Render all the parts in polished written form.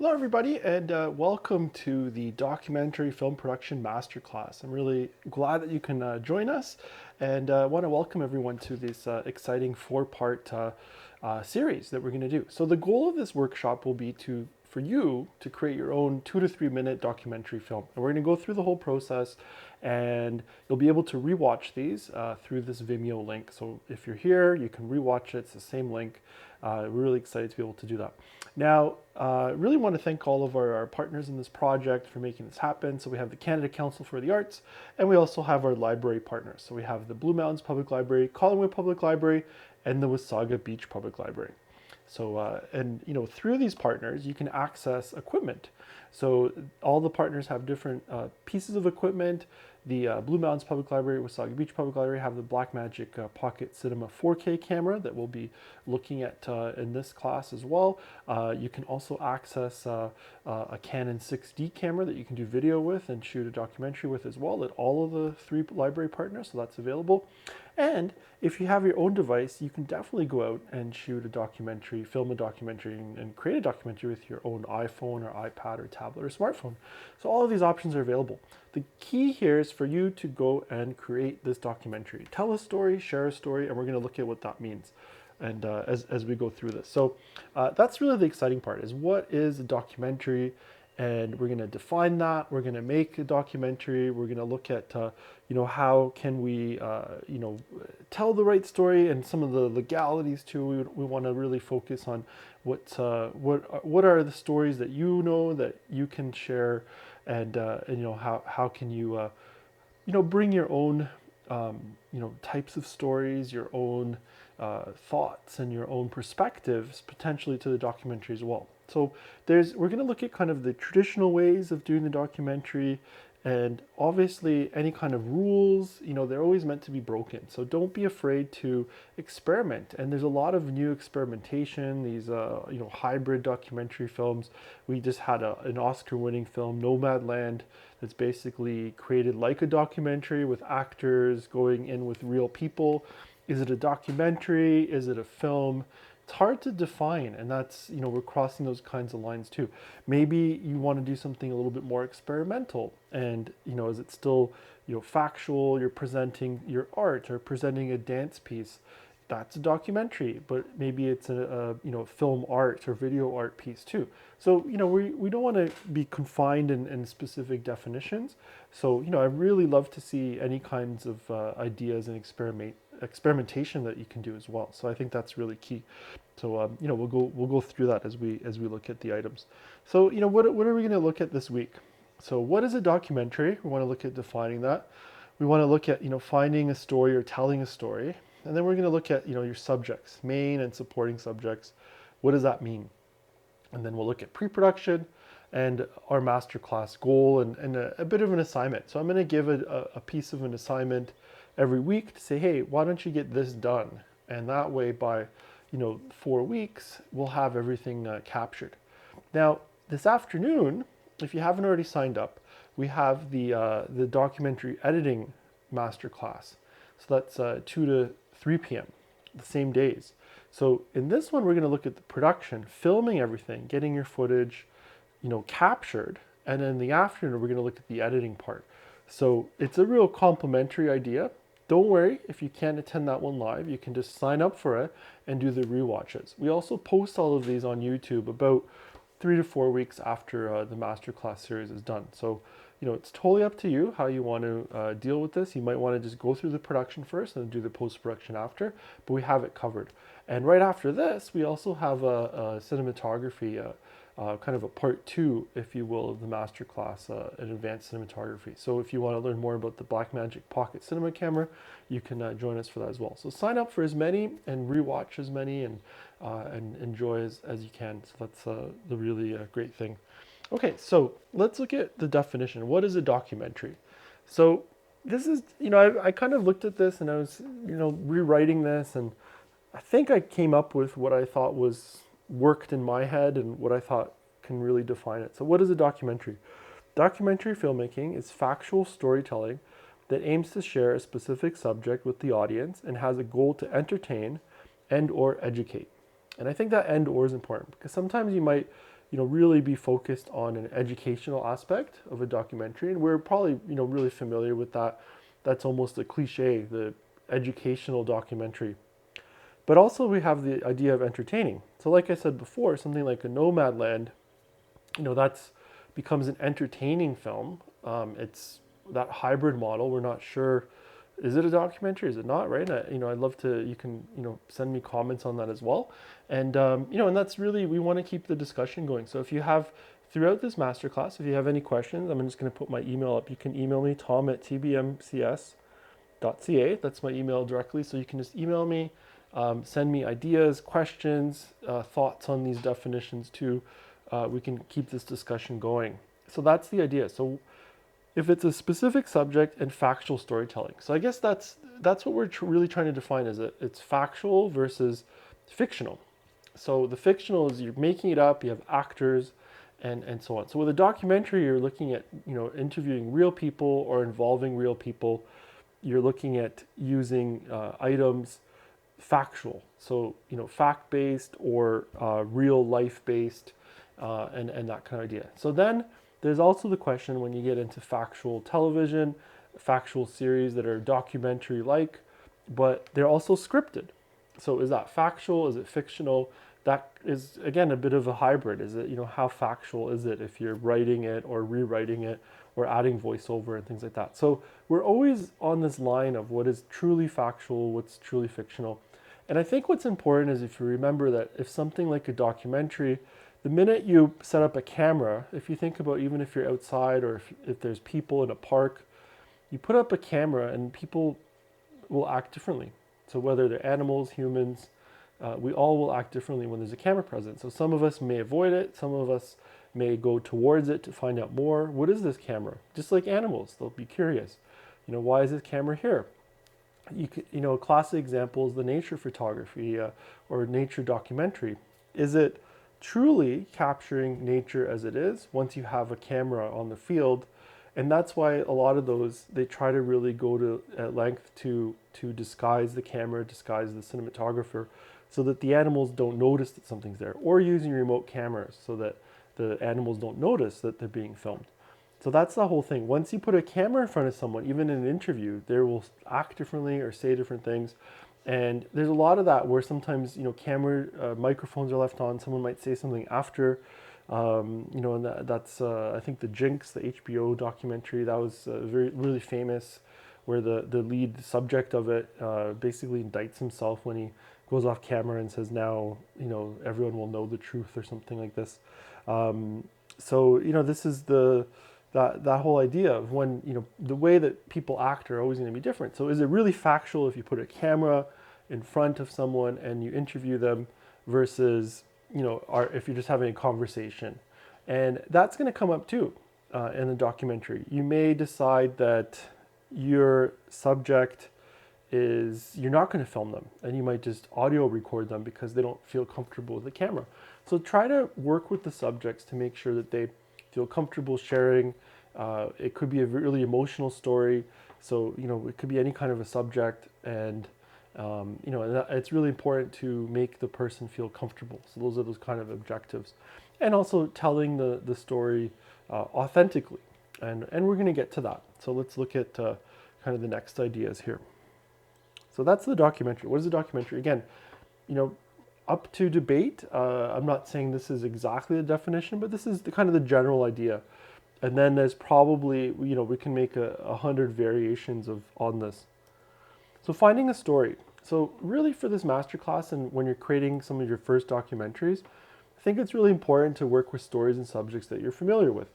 Hello, everybody, and welcome to the Documentary Film Production Masterclass. I'm really glad that you can join us, and want to welcome everyone to this exciting four-part series that we're going to do. So the goal of this workshop will be for you to create your own 2 to 3 minute documentary film. And we're going to go through the whole process, and you'll be able to rewatch these through this Vimeo link. So if you're here, you can rewatch it. It's the same link. We're really excited to be able to do that. Now, really want to thank all of our partners in this project for making this happen. So we have the Canada Council for the Arts, and we also have our library partners. So we have the Blue Mountains Public Library, Collingwood Public Library, and the Wasaga Beach Public Library. So, through these partners, you can access equipment. So all the partners have different pieces of equipment. The Blue Mountains Public Library, Wasaga Beach Public Library have the Blackmagic Pocket Cinema 4K camera that we'll be looking at in this class as well. You can also access a Canon 6D camera that you can do video with and shoot a documentary with as well at all of the three library partners, so that's available. And if you have your own device, you can definitely go out and shoot a documentary, film a documentary, and create a documentary with your own iPhone or iPad or tablet or smartphone. So all of these options are available. The key here is for you to go and create this documentary. Tell a story, share a story, and we're going to look at what that means and as we go through this. So that's really the exciting part, is what is a documentary? And we're going to define that. We're going to make a documentary. We're going to look at, how can we, tell the right story, and some of the legalities too. We want to really focus on what are the stories that that you can share, and how can you, bring your own, types of stories, your own thoughts, and your own perspectives potentially to the documentary as well. So we're going to look at kind of the traditional ways of doing the documentary, and obviously any kind of rules, they're always meant to be broken. So don't be afraid to experiment. And there's a lot of new experimentation, these, hybrid documentary films. We just had an Oscar-winning film, Nomadland, that's basically created like a documentary with actors going in with real people. Is it a documentary? Is it a film? It's hard to define, and that's, we're crossing those kinds of lines too. Maybe you want to do something a little bit more experimental, and, is it still, factual? You're presenting your art or presenting a dance piece. That's a documentary, but maybe it's a film art or video art piece too. So, we don't want to be confined in specific definitions. So, I really love to see any kinds of ideas and experimentation that you can do as well. So I think that's really key. So we'll go through that as we look at the items. So what are we going to look at this week? So what is a documentary? We want to look at defining that. We want to look at finding a story or telling a story, and then we're going to look at your subjects, main and supporting subjects. What does that mean? And then we'll look at pre-production and our masterclass goal and a bit of an assignment. So I'm going to give a piece of an assignment every week to say, hey, why don't you get this done? And that way, by 4 weeks, we'll have everything captured. Now, this afternoon, if you haven't already signed up, we have the documentary editing masterclass. So that's 2 to 3 p.m. the same days. So in this one, we're going to look at the production, filming everything, getting your footage, captured, and then in the afternoon, we're going to look at the editing part. So it's a real complementary idea. Don't worry if you can't attend that one live. You can just sign up for it and do the rewatches. We also post all of these on YouTube about 3 to 4 weeks after the masterclass series is done. So, it's totally up to you how you want to deal with this. You might want to just go through the production first and do the post-production after, but we have it covered. And right after this, we also have a cinematography, kind of a part 2, if you will, of the masterclass, in advanced cinematography. So if you want to learn more about the Blackmagic Pocket Cinema camera, you can join us for that as well. So sign up for as many and rewatch as many and enjoy as you can. So that's the really great thing. Okay, so let's look at the definition. What is a documentary? So this is, I kind of looked at this and I was, rewriting this, and I think I came up with what I thought worked in my head and what I thought can really define it. So what is a documentary? Documentary filmmaking is factual storytelling that aims to share a specific subject with the audience and has a goal to entertain and or educate. And I think that and or is important, because sometimes you might, really be focused on an educational aspect of a documentary. And we're probably, really familiar with that. That's almost a cliche, the educational documentary. But also we have the idea of entertaining. So like I said before, something like a Nomadland, that's becomes an entertaining film. It's that hybrid model. We're not sure, is it a documentary? Is it not? Right? I'd love to. You can, send me comments on that as well. And and that's really, we want to keep the discussion going. So if you have throughout this masterclass, if you have any questions, I'm just going to put my email up. You can email me, tom@tbmcs.ca. That's my email directly. So you can just email me, send me ideas, questions, thoughts on these definitions too. We can keep this discussion going. So that's the idea. So if it's a specific subject and factual storytelling. So I guess that's what we're really trying to define, is it's factual versus fictional. So the fictional is you're making it up, you have actors and so on. So with a documentary, you're looking at, interviewing real people or involving real people. You're looking at using items factual. So, fact-based or real life-based and that kind of idea. So then there's also the question when you get into factual television, factual series that are documentary-like, but they're also scripted. So is that factual? Is it fictional? That is, again, a bit of a hybrid. Is it, how factual is it if you're writing it or rewriting it or adding voiceover and things like that? So we're always on this line of what is truly factual, what's truly fictional. And I think what's important is if you remember that if something like a documentary, the minute you set up a camera, if you think about even if you're outside or if there's people in a park, you put up a camera and people will act differently. So whether they're animals, humans, we all will act differently when there's a camera present. So some of us may avoid it, some of us may go towards it to find out more. What is this camera? Just like animals, they'll be curious. Why is this camera here? A classic example is the nature photography or nature documentary. Is it truly capturing nature as it is once you have a camera on the field? And that's why a lot of those, they try to really go to at length to disguise the camera, disguise the cinematographer, so that the animals don't notice that something's there, or using remote cameras so that the animals don't notice that they're being filmed. So that's the whole thing. Once you put a camera in front of someone, even in an interview, they will act differently or say different things. And there's a lot of that where sometimes, camera microphones are left on. Someone might say something after, and that's I think the Jinx, the HBO documentary, that was really famous, where the lead subject of it basically indicts himself when he goes off camera and says, now, everyone will know the truth or something like this. So, this is that whole idea of when, the way that people act are always going to be different. So is it really factual if you put a camera in front of someone and you interview them versus, if you're just having a conversation? And that's going to come up too in the documentary. You may decide that your subject you're not going to film them, and you might just audio record them because they don't feel comfortable with the camera. So try to work with the subjects to make sure that they feel comfortable sharing. It could be a really emotional story, so it could be any kind of a subject, and it's really important to make the person feel comfortable. So those are those kind of objectives, and also telling the story authentically, and we're going to get to that. So let's look at kind of the next ideas here. So that's the documentary. What is a documentary? Again, up to debate. I'm not saying this is exactly the definition, but this is kind of the general idea. And then there's probably, we can make 100 variations on this. So finding a story. So really for this masterclass and when you're creating some of your first documentaries, I think it's really important to work with stories and subjects that you're familiar with.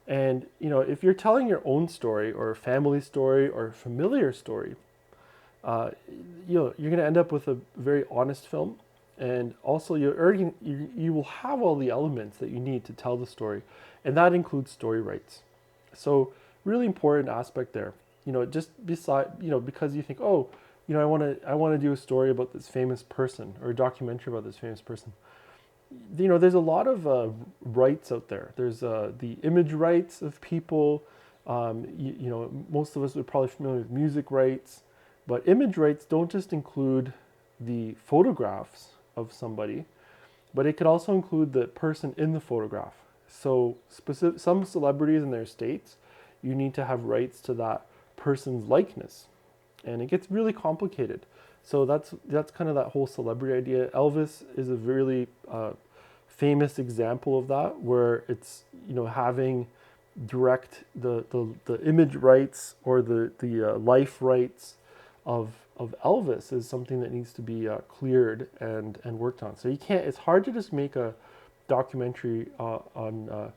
And, if you're telling your own story or a family story or a familiar story, you're going to end up with a very honest film, and also you will have all the elements that you need to tell the story, and that includes story rights. So really important aspect there. Just beside because you think, oh, I want to do a story about this famous person or a documentary about this famous person. There's a lot of rights out there. There's the image rights of people. Most of us are probably familiar with music rights. But image rights don't just include the photographs of somebody. but it could also include the person in the photograph. So some celebrities in their states, you need to have rights to that person's likeness, and it gets really complicated. So that's kind of that whole celebrity idea. Elvis is a really famous example of that, where it's, you know, having direct the image rights or the life rights of Elvis is something that needs to be cleared and worked on. So you can't. It's hard to just make a documentary on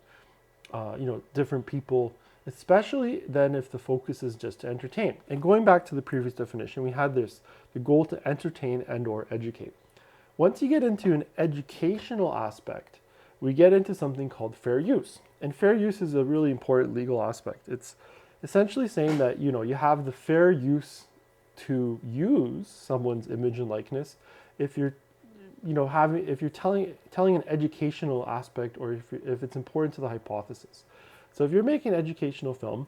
you know, different people, especially then if the focus is just to entertain. And going back to the previous definition, we had the goal to entertain and or educate. Once you get into an educational aspect, we get into something called fair use. And fair use is a really important legal aspect. It's essentially saying that, you know, you have the fair use to use someone's image and likeness if you're, you know, if you're telling an educational aspect, or if it's important to the hypothesis. So if you're making an educational film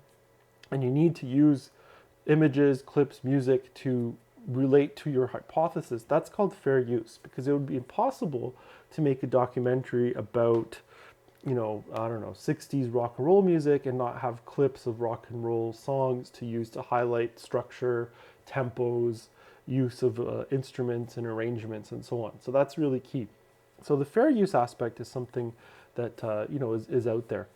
and you need to use images, clips, music to relate to your hypothesis, that's called fair use, because it would be impossible to make a documentary about, you know, I don't know, 60s rock and roll music and not have clips of rock and roll songs to use to highlight structure, tempos, use of instruments and arrangements and so on. So that's really key. So the fair use aspect is something that you know, is out there.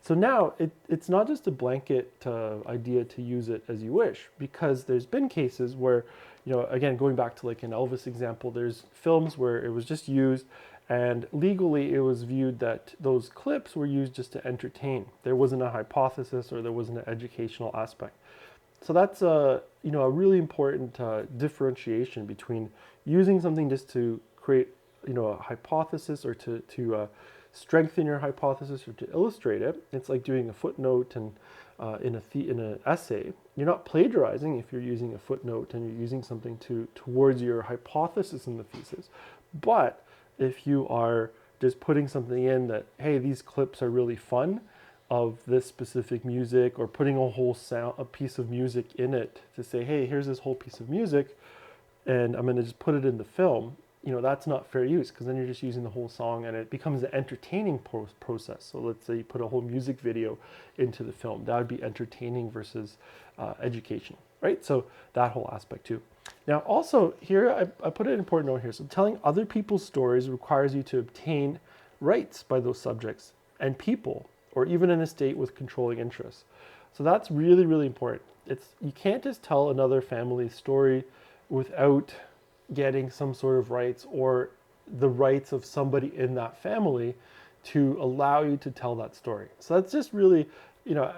So now it's not just a blanket idea to use it as you wish, because there's been cases where, you know, again, going back to like an Elvis example, there's films where it was just used, and legally it was viewed that those clips were used just to entertain. There wasn't a hypothesis or there wasn't an educational aspect. So that's you know, a really important differentiation between using something just to create, you know, a hypothesis, or to strengthen your hypothesis or to illustrate it. It's like doing a footnote and in an essay. You're not plagiarizing if you're using a footnote and you're using something towards your hypothesis in the thesis. But if you are just putting something in that, hey, these clips are really fun of this specific music, or putting a piece of music in it to say, hey, here's this whole piece of music, and I'm going to just put it in the film, you know, that's not fair use, because then you're just using the whole song and it becomes an entertaining process. So let's say you put a whole music video into the film, that would be entertaining versus education, right? So that whole aspect too. Now also here, I put an important note here. So telling other people's stories requires you to obtain rights by those subjects and people, or even in a state with controlling interests. So that's really, really important. You can't just tell another family's story without getting some sort of rights, or the rights of somebody in that family to allow you to tell that story. So that's just really, you know,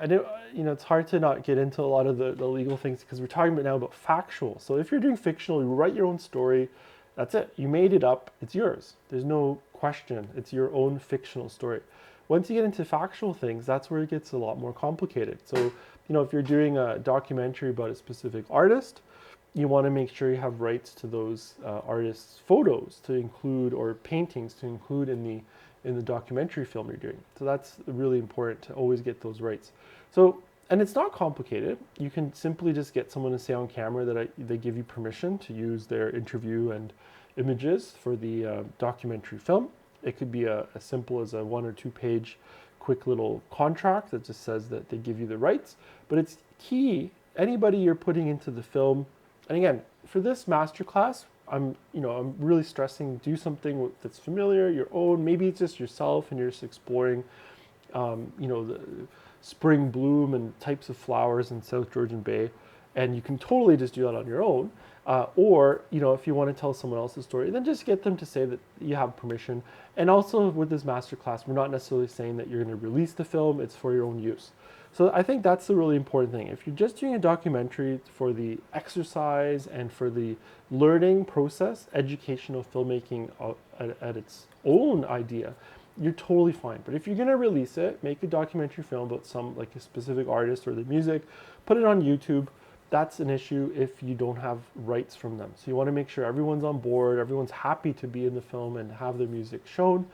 you know, it's hard to not get into a lot of the legal things, because we're talking about now about factual. So if you're doing fictional, you write your own story, that's it. You made it up, it's yours. There's no question. It's your own fictional story. Once you get into factual things, that's where it gets a lot more complicated. So, you know, if you're doing a documentary about a specific artist, you want to make sure you have rights to those artists' photos to include, or paintings to include in the documentary film you're doing. So that's really important to always get those rights. So, and it's not complicated. You can simply just get someone to say on camera that they give you permission to use their interview and images for the documentary film. It could be as simple as a 1 or 2 page quick little contract that just says that they give you the rights. But it's key, anybody you're putting into the film. And again, for this masterclass, I'm really stressing, do something that's familiar, your own. Maybe it's just yourself and you're just exploring, you know, the spring bloom and types of flowers in South Georgian Bay. And you can totally just do that on your own. Or, you know, if you want to tell someone else's story, then just get them to say that you have permission. And also with this masterclass, we're not necessarily saying that you're going to release the film, it's for your own use. So I think that's the really important thing. If you're just doing a documentary for the exercise and for the learning process, educational filmmaking at its own idea, you're totally fine. But if you're going to release it, make a documentary film about like a specific artist or the music, put it on YouTube. That's an issue if you don't have rights from them. So you want to make sure everyone's on board, everyone's happy to be in the film and have their music shown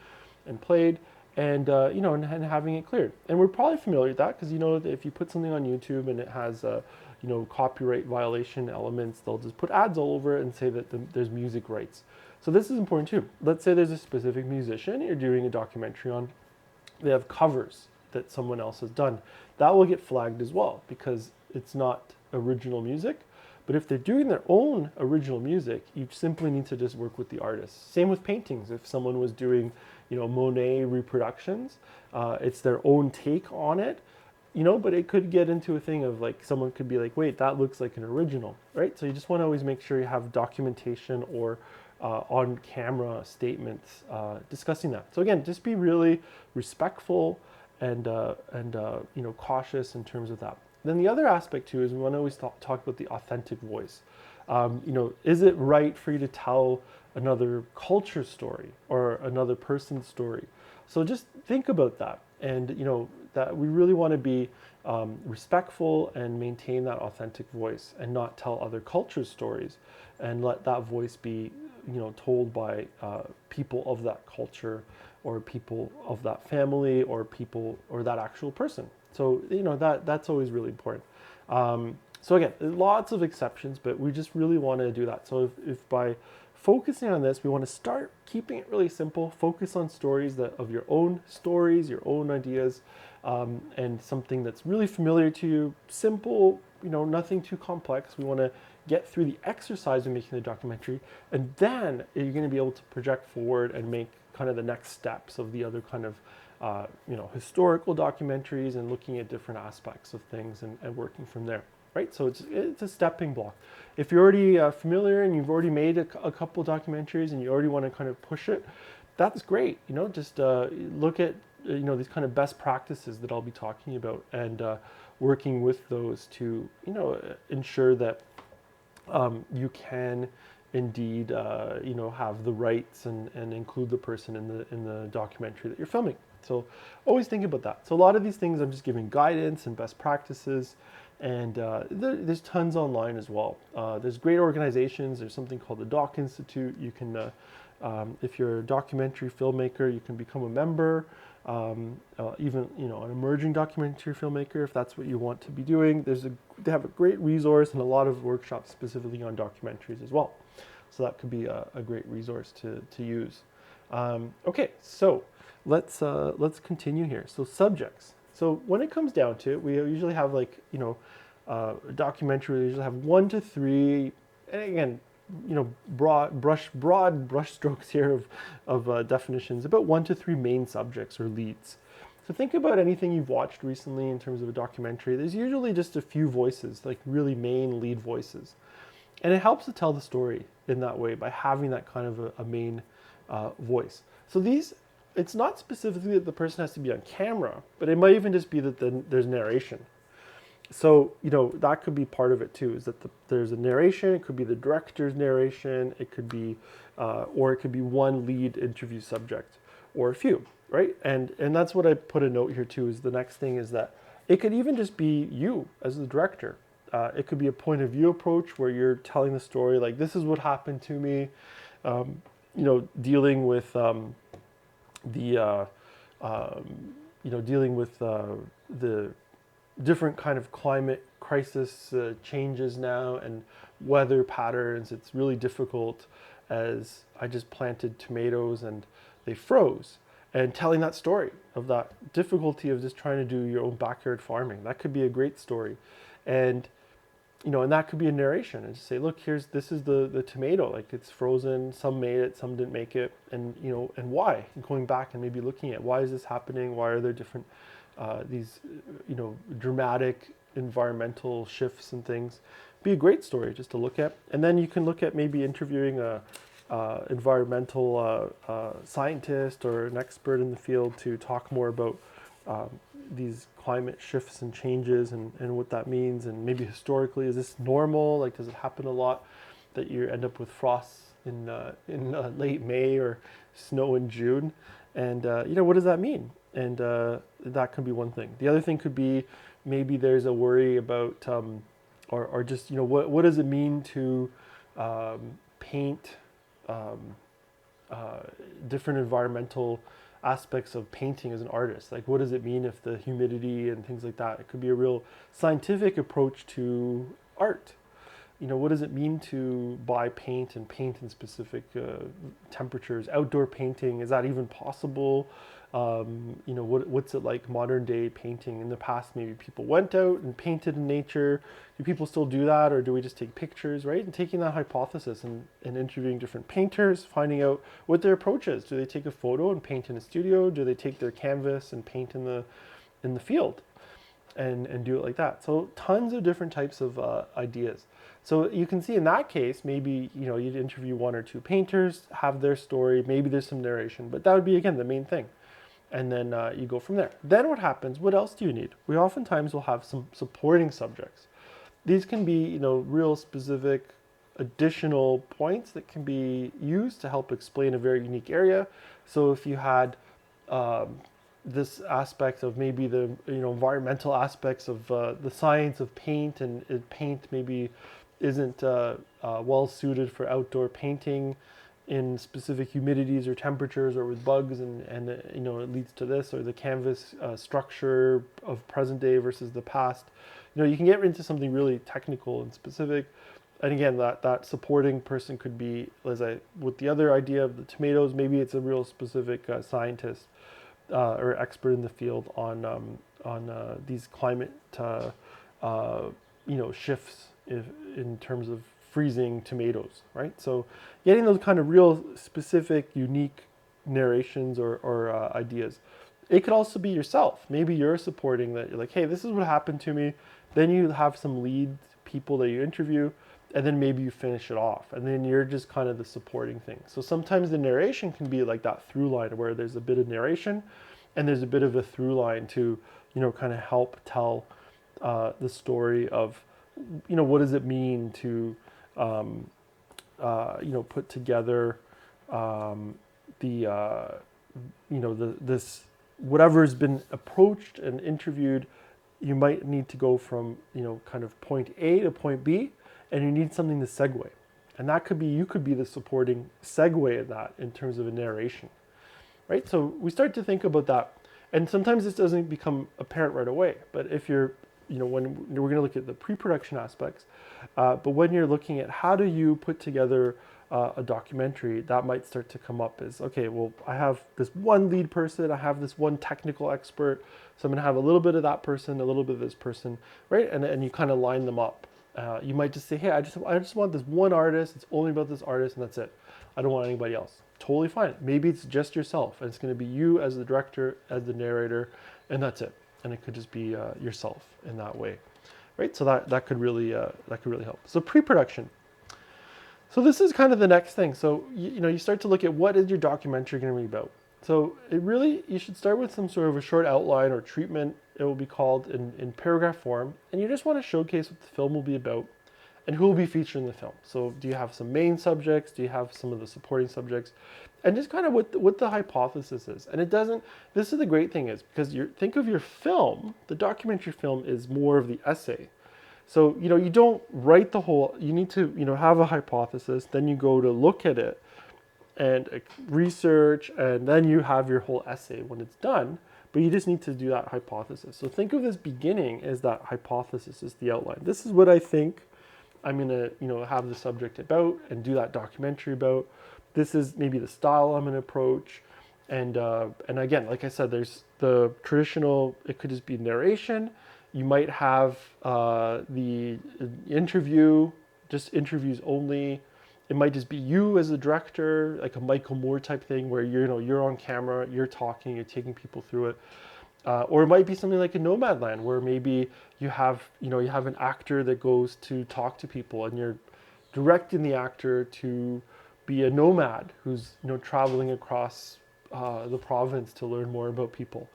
and played. And you know, and having it cleared. And we're probably familiar with that, because you know, if you put something on YouTube and it has you know, copyright violation elements, they'll just put ads all over it and say that there's music rights. So this is important too. Let's say there's a specific musician you're doing a documentary on. They have covers that someone else has done. That will get flagged as well because it's not original music. But if they're doing their own original music, you simply need to just work with the artist. Same with paintings. If someone was doing, Monet reproductions, it's their own take on it, but it could get into a thing of like someone could be like, wait, that looks like an original, right? So you just want to always make sure you have documentation or on camera statements discussing that. So again, just be really respectful and cautious in terms of that. Then the other aspect too is we want to always talk about the authentic voice. Is it right for you to tell another culture story or another person's story? So just think about that, and that we really want to be respectful and maintain that authentic voice, and not tell other cultures' stories, and let that voice be told by people of that culture or people of that family or people or that actual person. So that's always really important. So again, lots of exceptions, but we just really want to do that. So if by focusing on this, we want to start keeping it really simple, focus on stories of your own stories, your own ideas, and something that's really familiar to you, simple, nothing too complex. We want to get through the exercise of making the documentary, and then you're going to be able to project forward and make kind of the next steps of the other kind of historical documentaries and looking at different aspects of things and working from there, right? So it's a stepping block. If you're already familiar and you've already made a couple documentaries and you already want to kind of push it, that's great. Just look at these kind of best practices that I'll be talking about, and working with those to ensure that you can indeed have the rights and include the person in the documentary that you're filming. So always think about that. So a lot of these things I'm just giving guidance and best practices, and there's tons online as well. There's great organizations. There's something called the Doc Institute. You can, if you're a documentary filmmaker, you can become a member. Even an emerging documentary filmmaker, if that's what you want to be doing. They have a great resource and a lot of workshops specifically on documentaries as well. So that could be a great resource to use. Okay, so let's continue here. So subjects. So when it comes down to it, we usually have a documentary. We usually have 1 to 3, and again, broad brush strokes here of definitions, about 1 to 3 main subjects or leads. So think about anything you've watched recently in terms of a documentary. There's usually just a few voices, like really main lead voices. And it helps to tell the story in that way by having that kind of a main voice. So it's not specifically that the person has to be on camera, but it might even just be that there's narration. So, that could be part of it too, is that there's a narration. It could be the director's narration. It could be, or it could be one lead interview subject or a few, right? And that's what I put a note here too, is the next thing is that it could even just be you as the director. It could be a point of view approach where you're telling the story, like, this is what happened to me, dealing with the different kind of climate crisis changes now and weather patterns. It's really difficult, as I just planted tomatoes and they froze, and telling that story of that difficulty of just trying to do your own backyard farming. That could be a great story. And and that could be a narration, and just say, look, this is the tomato, like, it's frozen, some made it, some didn't make it, and and why, and going back and maybe looking at why is this happening, why are there different these dramatic environmental shifts and things. Be a great story just to look at. And then you can look at maybe interviewing a environmental scientist or an expert in the field to talk more about these climate shifts and changes and what that means, and maybe historically, is this normal? Like, does it happen a lot that you end up with frosts in late May or snow in June? And what does that mean? And that could be one thing. The other thing could be maybe there's a worry about or just what does it mean to paint different environmental aspects of painting as an artist. Like, what does it mean if the humidity and things like that? It could be a real scientific approach to art. what does it mean to buy paint and paint in specific temperatures? Outdoor painting, is that even possible? What's it like modern day painting? In the past, maybe people went out and painted in nature. Do people still do that, or do we just take pictures, right? And taking that hypothesis and interviewing different painters, finding out what their approach is. Do they take a photo and paint in a studio? Do they take their canvas and paint in the field and do it like that? So tons of different types of ideas. So you can see in that case, maybe you'd interview one or two painters, have their story, maybe there's some narration, but that would be, again, the main thing. And then you go from there. Then what happens? What else do you need? We oftentimes will have some supporting subjects. These can be, real specific additional points that can be used to help explain a very unique area. So if you had this aspect of maybe the environmental aspects of the science of paint, and paint maybe isn't well suited for outdoor painting in specific humidities or temperatures or with bugs, and it leads to this, or the canvas structure of present day versus the past. You can get into something really technical and specific. And again, that supporting person could be, with the other idea of the tomatoes, maybe it's a real specific scientist or expert in the field on these climate shifts in terms of freezing tomatoes, right? So getting those kind of real specific, unique narrations or ideas. It could also be yourself. Maybe you're supporting that. You're like, hey, this is what happened to me. Then you have some lead people that you interview, and then maybe you finish it off. And then you're just kind of the supporting thing. So sometimes the narration can be like that through line where there's a bit of narration and there's a bit of a through line to, kind of help tell the story of, what does it mean to, put together this whatever's been approached and interviewed. You might need to go from kind of point A to point B, and you need something to segue, and that could be you could be the supporting segue of that in terms of a narration, right? So we start to think about that, and sometimes this doesn't become apparent right away. But if you're when we're going to look at the pre-production aspects, but when you're looking at how do you put together a documentary, that might start to come up as, okay, well, I have this one lead person, I have this one technical expert, so I'm going to have a little bit of that person, a little bit of this person, right? And you kind of line them up. You might just say, hey, I just want this one artist, it's only about this artist, and that's it. I don't want anybody else. Totally fine. Maybe it's just yourself, and it's going to be you as the director, as the narrator, and that's it. And it could just be yourself in that way, right? So that could really help. So pre-production. So this is kind of the next thing. So you start to look at what is your documentary going to be about. So you should start with some sort of a short outline or treatment. It will be called in paragraph form, and you just want to showcase what the film will be about and who will be featured in the film. So do you have some main subjects? Do you have some of the supporting subjects? And just kind of what the hypothesis is. And this is the great thing is, because think of your film, the documentary film is more of the essay. So, you don't write the whole, you need to, have a hypothesis, then you go to look at it and research, and then you have your whole essay when it's done, but you just need to do that hypothesis. So think of this beginning as that hypothesis is the outline. This is what I think I'm going to, have the subject about and do that documentary about. This is maybe the style I'm going to approach. And again, like I said, there's the traditional, it could just be narration. You might have the interview, just interviews only. It might just be you as a director, like a Michael Moore type thing where you're on camera, you're talking, you're taking people through it. Or it might be something like a Nomadland where maybe you have an actor that goes to talk to people and you're directing the actor to be a nomad who's traveling across the province to learn more about people.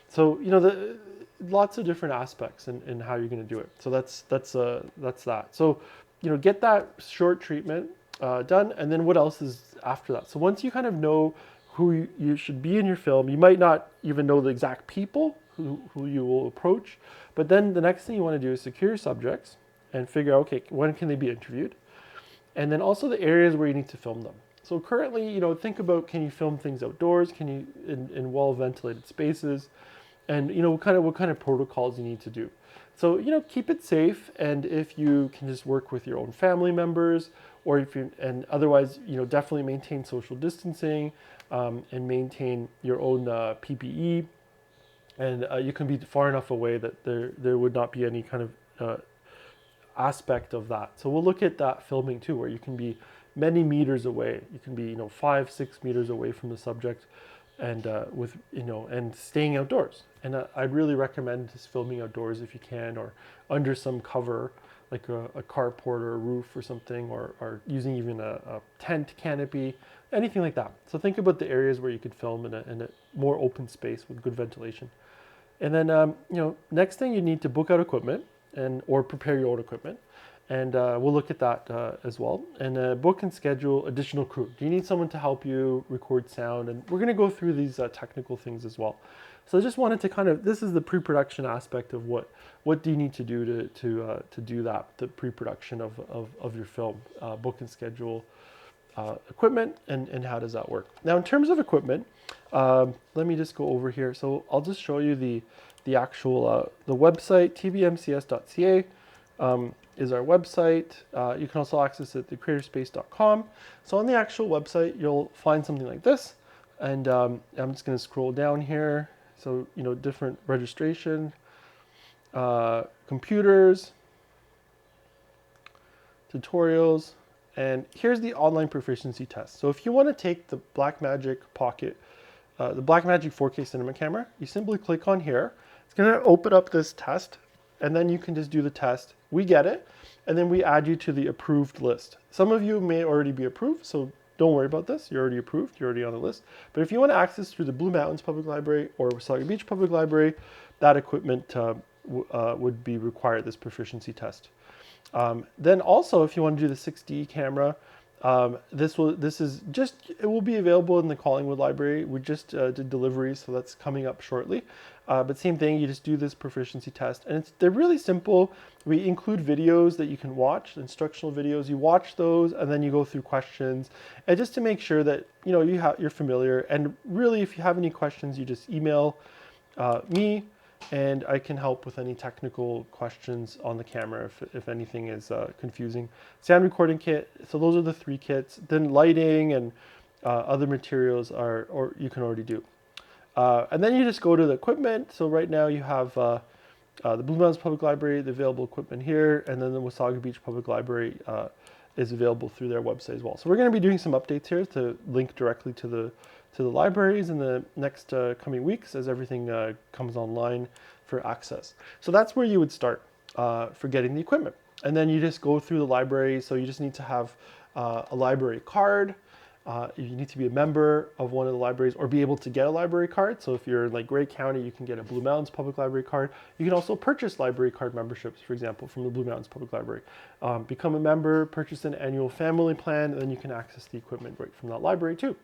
So lots of different aspects in how you're going to do it. So that's that. So get that short treatment done, and then what else is after that? So once you kind of know who you should be in your film, you might not even know the exact people who you will approach, but then the next thing you want to do is secure your subjects and figure out, okay, when can they be interviewed? And then also the areas where you need to film them. So currently, think about, can you film things outdoors? Can you in well-ventilated spaces? and what kind of protocols you need to do. So keep it safe, and if you can just work with your own family members, or if you and otherwise definitely maintain social distancing, and maintain your own PPE, and you can be far enough away that there would not be any kind of aspect of that. So we'll look at that filming too, where you can be many meters away. You can be 5-6 meters away from the subject, and and staying outdoors. And I'd really recommend just filming outdoors if you can, or under some cover like a carport or a roof or something, or using even a tent canopy, anything like that. So think about the areas where you could film in a more open space with good ventilation. And then next thing, you need to book out equipment or prepare your own equipment. And we'll look at that as well. And book and schedule additional crew. Do you need someone to help you record sound? And we're going to go through these technical things as well. So I just wanted to this is the pre-production aspect of what do you need to do to do that, the pre-production of your film, book and schedule equipment, and how does that work. Now in terms of equipment, let me just go over here. So I'll just show you the actual, the website, tvmcs.ca. Is our website. You can also access it at thecreatorspace.com. So on the actual website, you'll find something like this. And I'm just going to scroll down here. So, different registration, computers, tutorials, and here's the online proficiency test. So if you want to take the Blackmagic Pocket, the Blackmagic 4K cinema camera, you simply click on here. It's going to open up this test, and then you can just do the test. We get it, and then we add you to the approved list. Some of you may already be approved, so don't worry about this. You're already approved. You're already on the list. But if you want to access through the Blue Mountains Public Library or Wasaga Beach Public Library, that equipment would be required, this proficiency test. Then also, if you want to do the 6D camera, it will be available in the Collingwood Library. We just did deliveries, so that's coming up shortly. But same thing, you just do this proficiency test, and they're really simple. We include videos that you can watch, instructional videos. You watch those, and then you go through questions, and just to make sure that you're familiar. And really, if you have any questions, you just email me, and I can help with any technical questions on the camera if anything is confusing. Sound recording kit, so those are the 3 kits. Then lighting and other materials you can already do. And then you just go to the equipment. So right now you have the Blue Mountains Public Library, the available equipment here, and then the Wasaga Beach Public Library is available through their website as well. So we're going to be doing some updates here to link directly to the libraries in the next coming weeks as everything comes online for access. So that's where you would start for getting the equipment. And then you just go through the library. So you just need to have a library card. You need to be a member of one of the libraries or be able to get a library card. So if you're in like Grey County, you can get a Blue Mountains Public Library card. You can also purchase library card memberships, for example, from the Blue Mountains Public Library. Become a member, purchase an annual family plan, and then you can access the equipment right from that library too.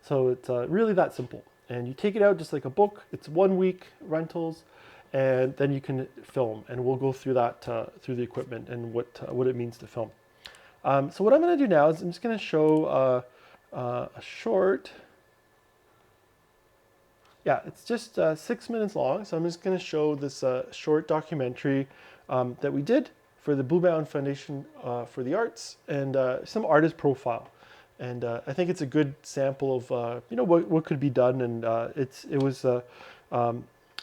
So it's really that simple. And you take it out just like a book. It's 1 week rentals, and then you can film. And we'll go through that through the equipment and what it means to film. So what I'm going to do now is I'm just going to show a short. Yeah, it's just 6 minutes long. So I'm just going to show this short documentary that we did for the Blue Mountain Foundation for the Arts, and some artist profile. And I think it's a good sample of what could be done, and it was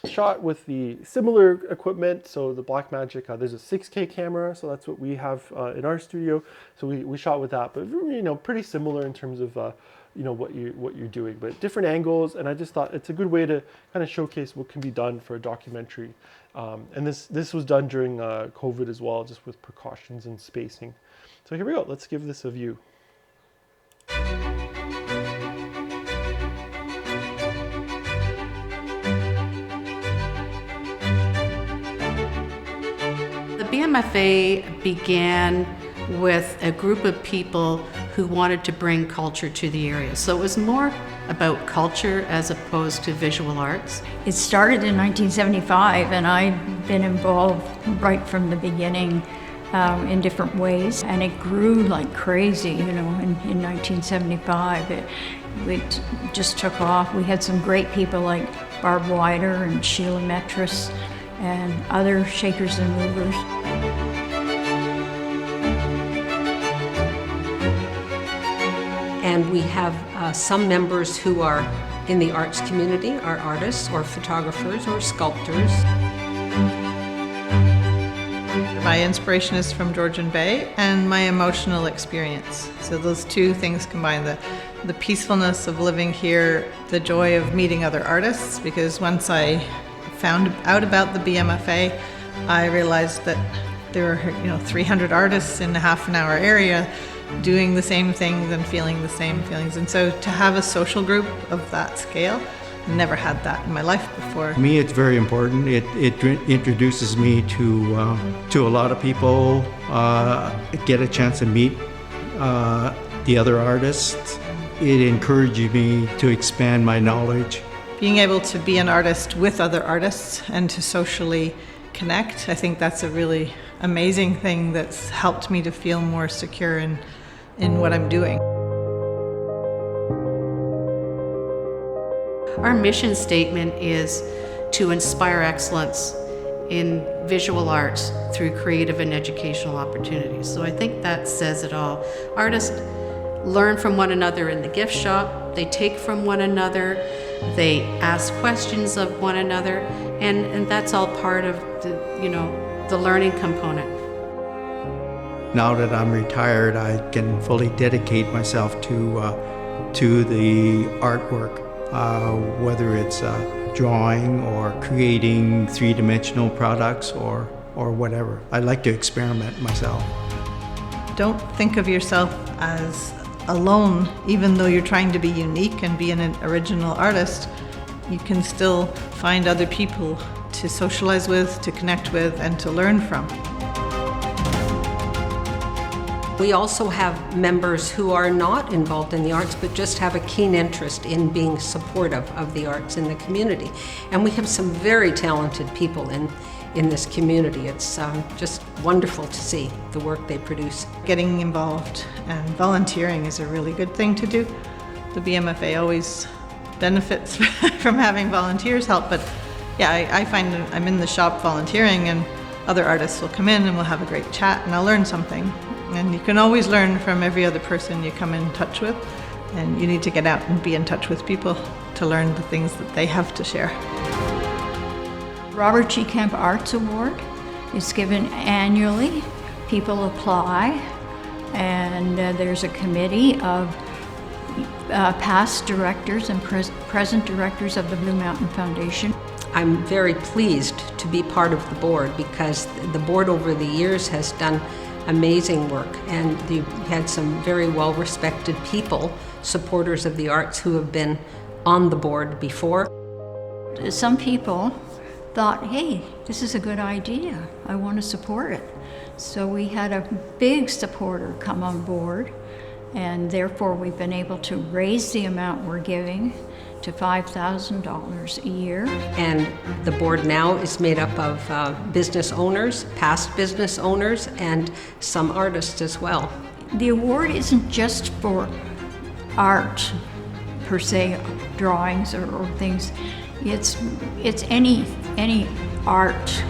shot with the similar equipment. So the Blackmagic, there's a 6K camera, so that's what we have in our studio. So we shot with that, but pretty similar in terms of what you're doing, but different angles. And I just thought it's a good way to kind of showcase what can be done for a documentary. And this was done during COVID as well, just with precautions and spacing. So here we go. Let's give this a view. The BMFA began with a group of people who wanted to bring culture to the area. So it was more about culture as opposed to visual arts. It started in 1975, and I've been involved right from the beginning in different ways, and it grew like crazy. In 1975 it just took off. We had some great people like Barb Wider and Sheila Metris and other shakers and movers. And we have some members who are in the arts community, are artists or photographers or sculptors. My inspiration is from Georgian Bay and my emotional experience. So those two things combine, the peacefulness of living here, the joy of meeting other artists, because once I found out about the BMFA, I realized that there were 300 artists in a half an hour area doing the same things and feeling the same feelings. And so to have a social group of that scale, never had that in my life before. To me, it's very important. It introduces me to a lot of people, get a chance to meet the other artists. It encourages me to expand my knowledge. Being able to be an artist with other artists and to socially connect, I think that's a really amazing thing that's helped me to feel more secure in what I'm doing. Our mission statement is to inspire excellence in visual arts through creative and educational opportunities. So I think that says it all. Artists learn from one another in the gift shop, they take from one another, they ask questions of one another, and that's all part of the learning component. Now that I'm retired, I can fully dedicate myself to the artwork, whether it's drawing or creating three-dimensional products or whatever. I like to experiment myself. Don't think of yourself as alone, even though you're trying to be unique and be an original artist. You can still find other people to socialize with, to connect with, and to learn from. We also have members who are not involved in the arts but just have a keen interest in being supportive of the arts in the community. And we have some very talented people in this community. It's just wonderful to see the work they produce. Getting involved and volunteering is a really good thing to do. The BMFA always benefits from having volunteers help, but yeah, I find that I'm in the shop volunteering and other artists will come in and we'll have a great chat and I'll learn something. And you can always learn from every other person you come in touch with, and you need to get out and be in touch with people to learn the things that they have to share. Robert G. Kemp Arts Award is given annually. People apply, and there's a committee of past directors and present directors of the Blue Mountain Foundation. I'm very pleased to be part of the board because the board over the years has done amazing work, and you've had some very well-respected people, supporters of the arts, who have been on the board before. Some people thought, hey, this is a good idea. I want to support it. So we had a big supporter come on board, and therefore we've been able to raise the amount we're giving to $5,000 a year. And the board now is made up of business owners, past business owners, and some artists as well. The award isn't just for art, per se, drawings or things. It's any art.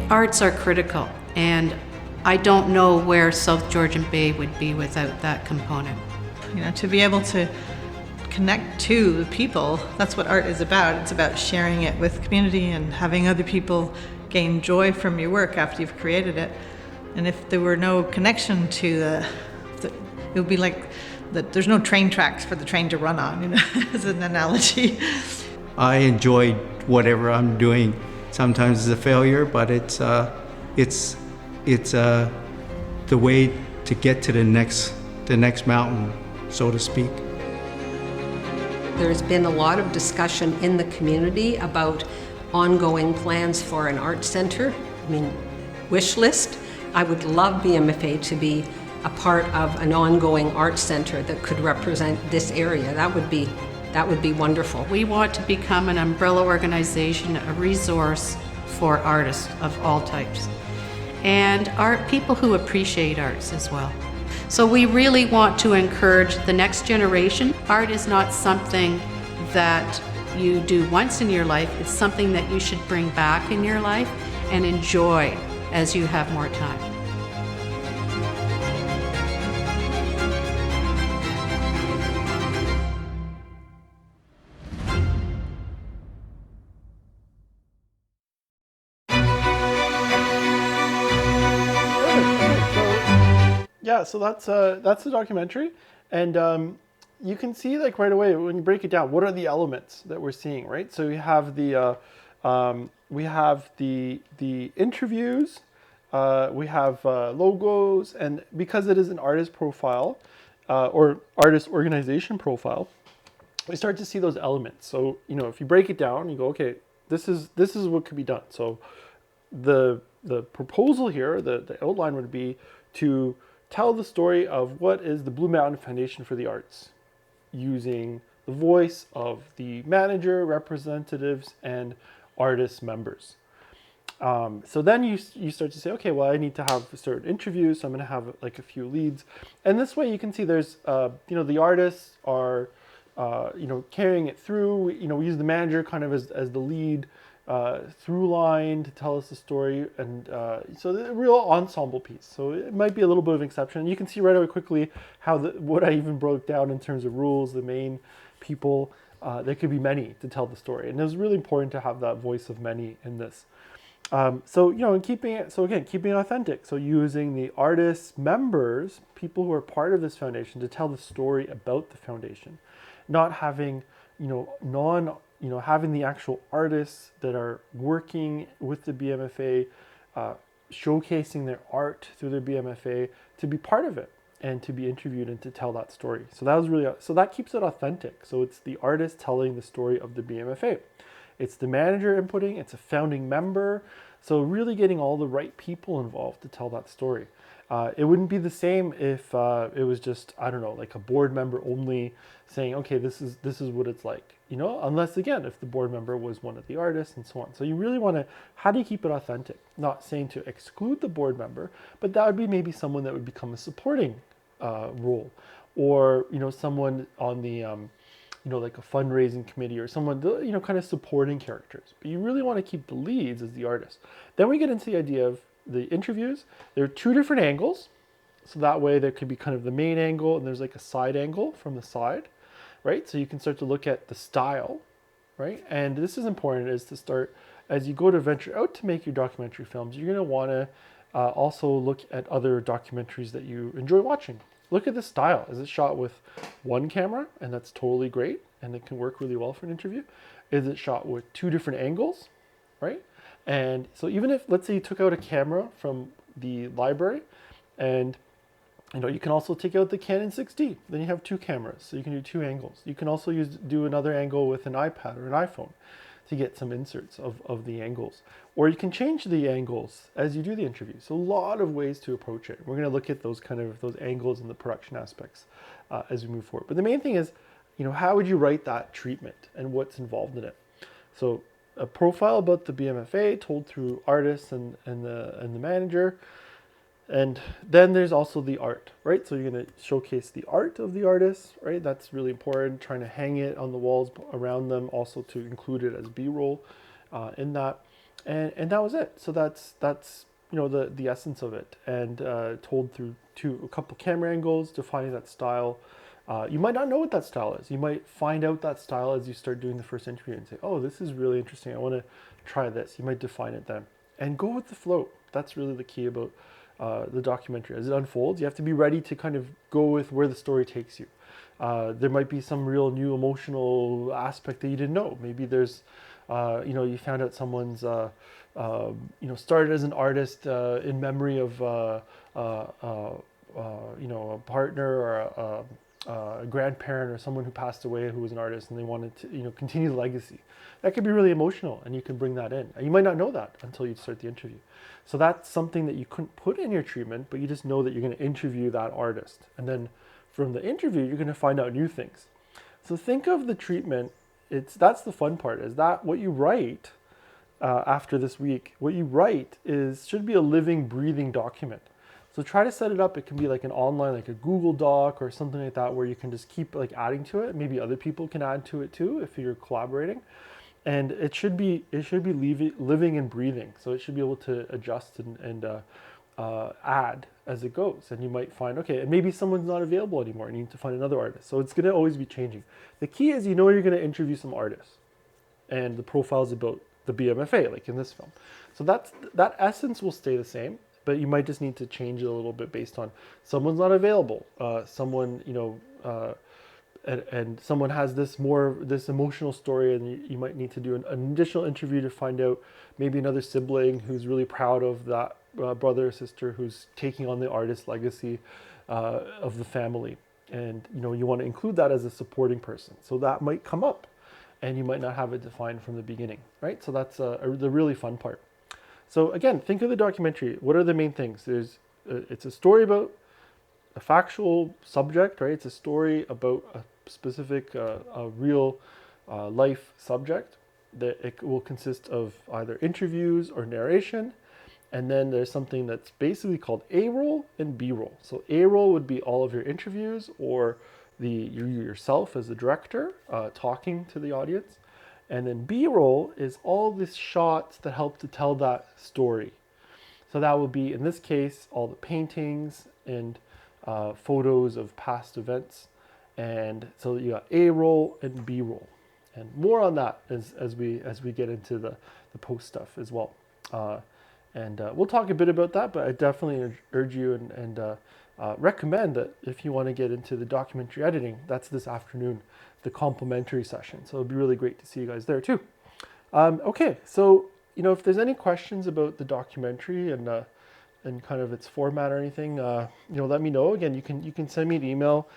Arts are critical, and I don't know where South Georgian Bay would be without that component. To be able to connect to people, that's what art is about. It's about sharing it with community and having other people gain joy from your work after you've created it. And if there were no connection to it would be like that there's no train tracks for the train to run on, as an analogy. I enjoy whatever I'm doing. Sometimes it's a failure, but it's the way to get to the next mountain, so to speak. There's been a lot of discussion in the community about ongoing plans for an art center. Wish list. I would love BMFA to be a part of an ongoing art center that could represent this area. That would be wonderful. We want to become an umbrella organization, a resource for artists of all types, and people who appreciate arts as well. So we really want to encourage the next generation. Art is not something that you do once in your life. It's something that you should bring back in your life and enjoy as you have more time. Yeah, so that's the documentary, and you can see like right away when you break it down, what are the elements that we're seeing, right? So we have the interviews, we have logos, and because it is an artist profile or artist organization profile, we start to see those elements. So if you break it down, you go, okay, this is what could be done. So the proposal here, the outline would be to tell the story of what is the Blue Mountain Foundation for the Arts, using the voice of the manager, representatives, and artist members. So then you start to say, okay, well, I need to have certain interviews, so I'm going to have like a few leads. And this way you can see there's, the artists are, carrying it through. We use the manager kind of as the lead through line to tell us the story, and so the real ensemble piece. So it might be a little bit of an exception. You can see right away quickly how what I even broke down in terms of rules, the main people. There could be many to tell the story, and it was really important to have that voice of many in this. Keeping it authentic. So using the artists, members, people who are part of this foundation to tell the story about the foundation, not having, having the actual artists that are working with the BMFA, showcasing their art through their BMFA to be part of it and to be interviewed and to tell that story. So that keeps it authentic. So it's the artist telling the story of the BMFA. It's the manager inputting, it's a founding member. So really getting all the right people involved to tell that story. It wouldn't be the same if it was just, I don't know, like a board member only saying, okay, this is what it's like, unless again, if the board member was one of the artists and so on. So you really want to, how do you keep it authentic? Not saying to exclude the board member, but that would be maybe someone that would become a supporting role, or, someone on the, like a fundraising committee or someone, kind of supporting characters. But you really want to keep the leads as the artist. Then we get into the idea of the interviews. There are two different angles. So that way there could be kind of the main angle and there's like a side angle from the side, right? So you can start to look at the style, right? And this is important, is to start, as you go to venture out to make your documentary films, you're going to want to also look at other documentaries that you enjoy watching. Look at the style. Is it shot with one camera? And that's totally great. And it can work really well for an interview. Is it shot with two different angles, right? And so even if, let's say you took out a camera from the library, and you can also take out the Canon 6D. Then you have two cameras, so you can do two angles. You can also do another angle with an iPad or an iPhone to get some inserts of the angles. Or you can change the angles as you do the interview. So a lot of ways to approach it. We're going to look at those angles and the production aspects as we move forward. But the main thing is, how would you write that treatment and what's involved in it? So a profile about the BMFA told through artists and the manager. And then there's also the art, right? So you're going to showcase the art of the artists, right? That's really important, trying to hang it on the walls around them, also to include it as B-roll in that. And that was it. So that's the essence of it, and told through a couple camera angles, defining that style. You might not know what that style is. You might find out that style as you start doing the first interview and say, oh, this is really interesting. I want to try this. You might define it then. And go with the flow. That's really the key about the documentary. As it unfolds, you have to be ready to kind of go with where the story takes you. There might be some real new emotional aspect that you didn't know. Maybe there's, you found out someone's, started as an artist in memory of, a partner or a grandparent or someone who passed away who was an artist, and they wanted to, continue the legacy. That could be really emotional, and you can bring that in. And you might not know that until you start the interview. So that's something that you couldn't put in your treatment, but you just know that you're going to interview that artist. And then from the interview, you're going to find out new things. So think of the treatment. That's the fun part, is that what you write after this week, what you write should be a living, breathing document. So So try to set it up. It can be like an online, like a Google Doc or something like that, where you can just keep like adding to it. Maybe other people can add to it too if you're collaborating. And it should be living and breathing. So it should be able to adjust and add as it goes. And you might find, okay, and maybe someone's not available anymore and you need to find another artist. So it's going to always be changing. The key is, you're going to interview some artists, and the profile's about the BMFA, like in this film. So that essence will stay the same, but you might just need to change it a little bit based on someone's not available, someone, and someone has this emotional story, and you might need to do an additional interview to find out maybe another sibling who's really proud of that brother or sister who's taking on the artist legacy of the family, and you want to include that as a supporting person. So that might come up, and you might not have it defined from the beginning, right? So that's the really fun part. So again, think of the documentary. What are the main things? It's a story about a factual subject, right? It's a story about a specific, a real life subject. That it will consist of either interviews or narration. And then there's something that's basically called A-roll and B-roll. So A-roll would be all of your interviews, or you yourself as the director talking to the audience. And then B-roll is all these shots that help to tell that story. So that would be, in this case, all the paintings and photos of past events. And so you got A-roll and B-roll. And more on that as we get into the post stuff as well. And we'll talk a bit about that, but I definitely urge you and recommend that if you want to get into the documentary editing, that's this afternoon, the complimentary session. So it'd be really great to see you guys there too. Okay, so if there's any questions about the documentary and kind of its format or anything, let me know. Again, you can send me an email.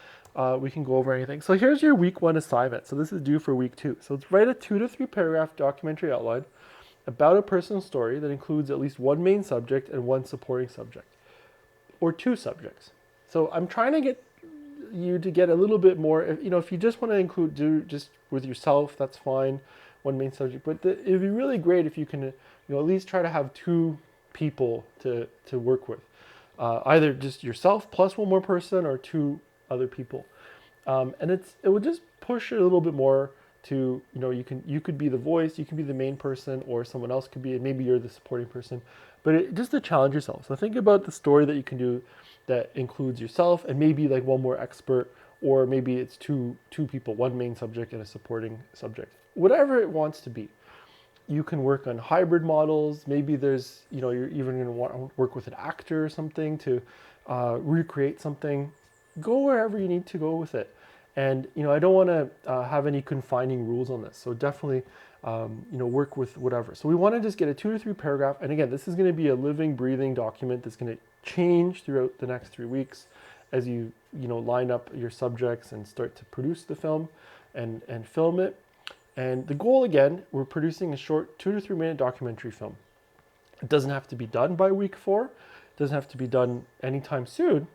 We can go over anything. So here's your week 1 assignment. So this is due for week 2. So it's write a 2 to 3 paragraph documentary outline about a personal story that includes at least one main subject and one supporting subject, or 2 subjects. So I'm trying to get you to get a little bit more. If you just want to do just with yourself, that's fine, one main subject. But it'd be really great if you can, at least try to have 2 people to work with, either just yourself plus one more person, or 2 other people, and it would just push it a little bit more to you could be the voice, you can be the main person, or someone else could be, and maybe you're the supporting person, but just to challenge yourself. So think about the story that you can do that includes yourself and maybe like one more expert, or maybe it's two people, one main subject and a supporting subject, whatever it wants to be. You can work on hybrid models. Maybe there's you're even going to want to work with an actor or something to recreate something. Go wherever you need to go with it. And I don't want to have any confining rules on this. So definitely work with whatever. So we want to just get a 2 to 3 paragraph. And again, this is going to be a living, breathing document that's going to change throughout the next 3 weeks as you line up your subjects and start to produce the film and film it. And the goal, again, we're producing a short 2 to 3 minute documentary film. It doesn't have to be done by week 4. It doesn't have to be done anytime soon.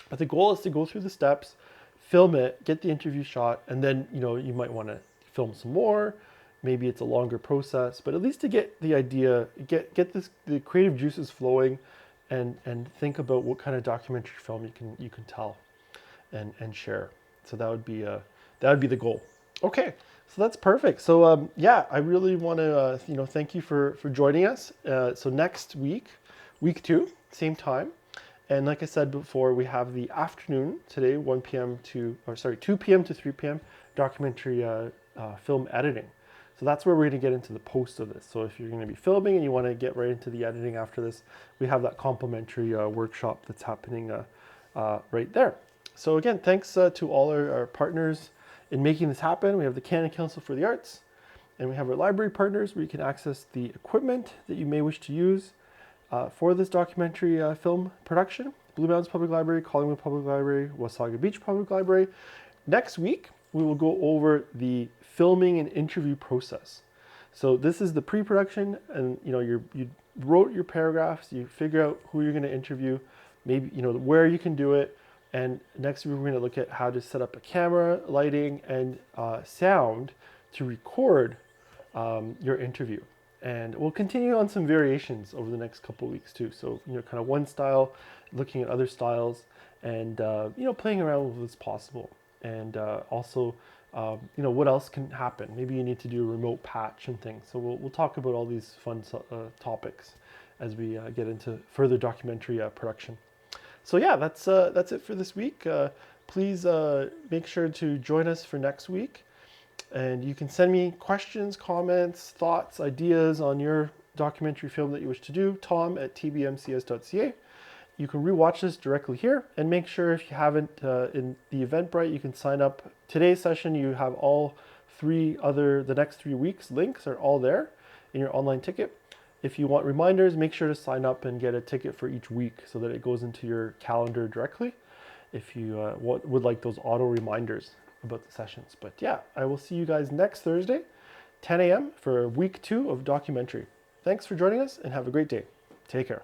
But the goal is to go through the steps, film it, get the interview shot, and then you might want to film some more. Maybe it's a longer process, but at least to get the idea, get the creative juices flowing, and think about what kind of documentary film you can tell and share. So that would be the goal. Okay, so that's perfect. So I really want to thank you for joining us. So next week, week 2, same time. And like I said before, we have the afternoon today, 2 p.m. to 3 p.m. documentary film editing. So that's where we're going to get into the post of this. So if you're going to be filming and you want to get right into the editing after this, we have that complimentary workshop that's happening right there. So again, thanks to all our partners in making this happen. We have the Canada Council for the Arts, and we have our library partners where you can access the equipment that you may wish to use for this documentary film production. Blue Mountains Public Library, Collingwood Public Library, Wasaga Beach Public Library. Next week, we will go over the filming and interview process. So this is the pre-production, and you wrote your paragraphs, you figure out who you're going to interview, maybe where you can do it, and next week we're going to look at how to set up a camera, lighting, and sound to record your interview. And we'll continue on some variations over the next couple of weeks too. So, kind of one style, looking at other styles, and, playing around with what's possible. And also, what else can happen? Maybe you need to do a remote patch and things. So we'll talk about all these fun topics as we get into further documentary production. So yeah, that's it for this week. Please make sure to join us for next week. And you can send me questions, comments, thoughts, ideas on your documentary film that you wish to do, tom@tbmcs.ca. You can rewatch this directly here, and make sure if you haven't in the Eventbrite, you can sign up. Today's session, you have all the next 3 weeks links are all there in your online ticket. If you want reminders, make sure to sign up and get a ticket for each week so that it goes into your calendar directly if you would like those auto reminders about the sessions. But yeah, I will see you guys next Thursday, 10 a.m. for week 2 of documentary. Thanks for joining us and have a great day. Take care.